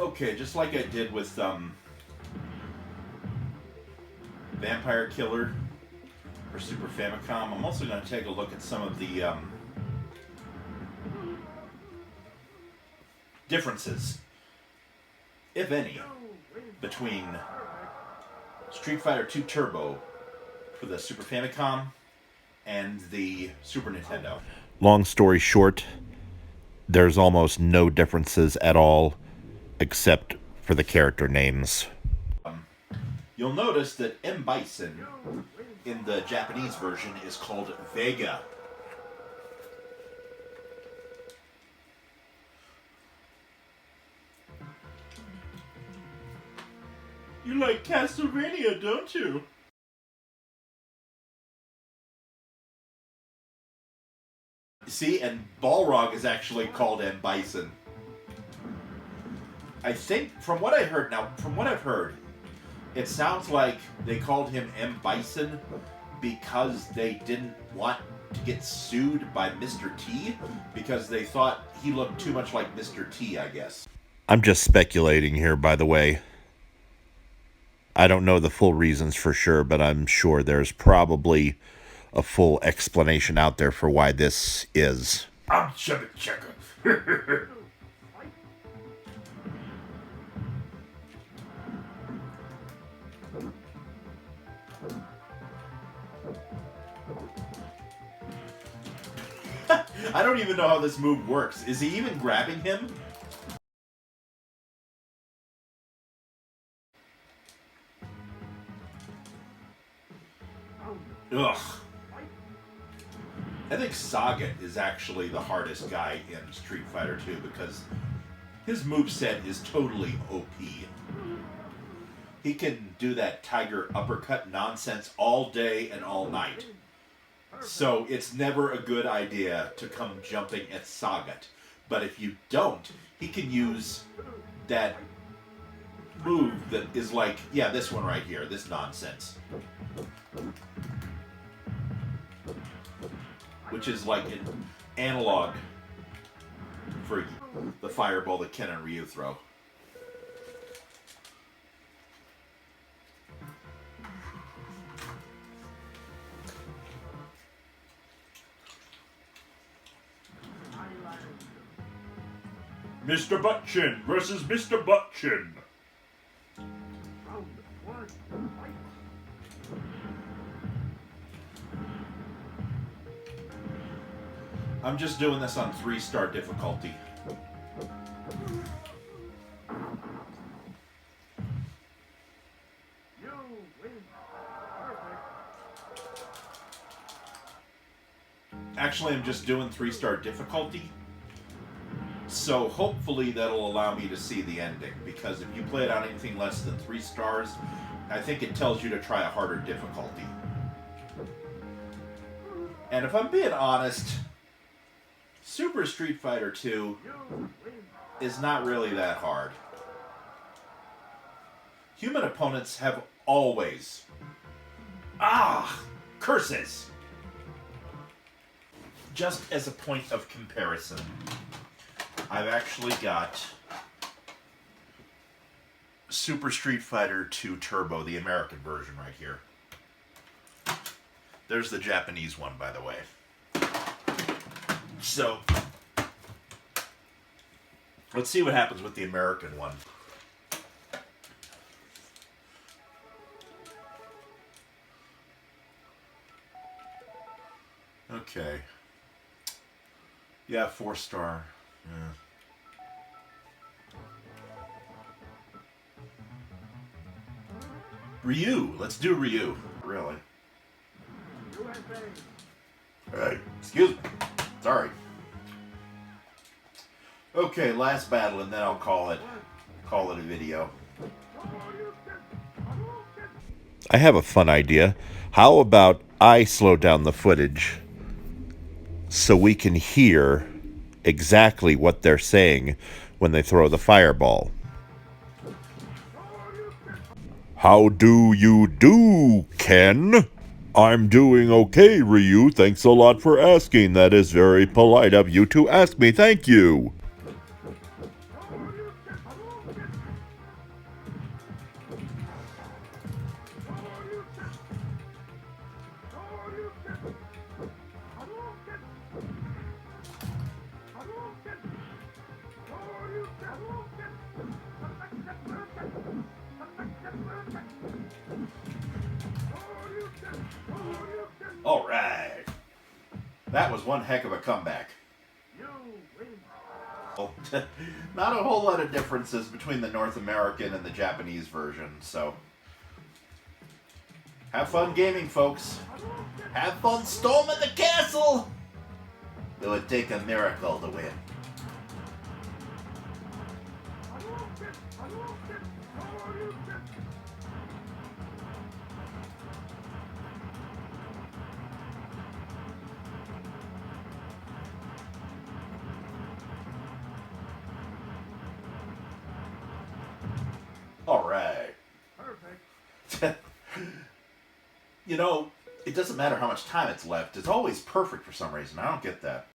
Okay, just like I did with Vampire Killer for Super Famicom, I'm also going to take a look at some of the differences, if any, between Street Fighter II Turbo for the Super Famicom and the Super Nintendo. Long story short, there's almost no differences at all except for the character names. You'll notice that M. Bison in the Japanese version is called Vega. You like Castlevania, don't you? See, and Balrog is actually called M. Bison. I think, from what I've heard, it sounds like they called him M. Bison because they didn't want to get sued by Mr. T, because they thought he looked too much like Mr. T, I guess. I'm just speculating here, by the way. I don't know the full reasons for sure, but I'm sure there's probably a full explanation out there for why this is. I'm checking. I don't even know how this move works. Is he even grabbing him? Ugh. I think Sagat is actually the hardest guy in Street Fighter 2 because his moveset is totally OP. He can do that tiger uppercut nonsense all day and all night. So it's never a good idea to come jumping at Sagat. But if you don't, he can use that move that is like, yeah, this one right here, this nonsense. Which is like an analog for the fireball that Ken and Ryu throw. Mr. Buttchin versus Mr. Buttchin. I'm just doing this on 3-star difficulty. Actually, I'm just doing 3-star difficulty. So hopefully that'll allow me to see the ending, because if you play it on anything less than 3 stars, I think it tells you to try a harder difficulty. And if I'm being honest, Super Street Fighter 2 is not really that hard. Human opponents have always... curses! Just as a point of comparison, I've actually got Super Street Fighter 2 Turbo, the American version right here. There's the Japanese one, by the way. So, let's see what happens with the American one. Okay. Yeah, 4-star. Yeah. Ryu. Let's do Ryu. Really. Alright. Excuse me. Sorry. Okay, last battle, and then I'll call it a video. I have a fun idea. How about I slow down the footage so we can hear exactly what they're saying when they throw the fireball? How do you do, Ken? I'm doing okay, Ryu. Thanks a lot for asking. That is very polite of you to ask me. Thank you. That was one heck of a comeback. Oh, not a whole lot of differences between the North American and the Japanese version, so have fun gaming, folks. Have fun storming the castle! It would take a miracle to win. All right. Perfect. You know, it doesn't matter how much time it's left. It's always perfect for some reason. I don't get that.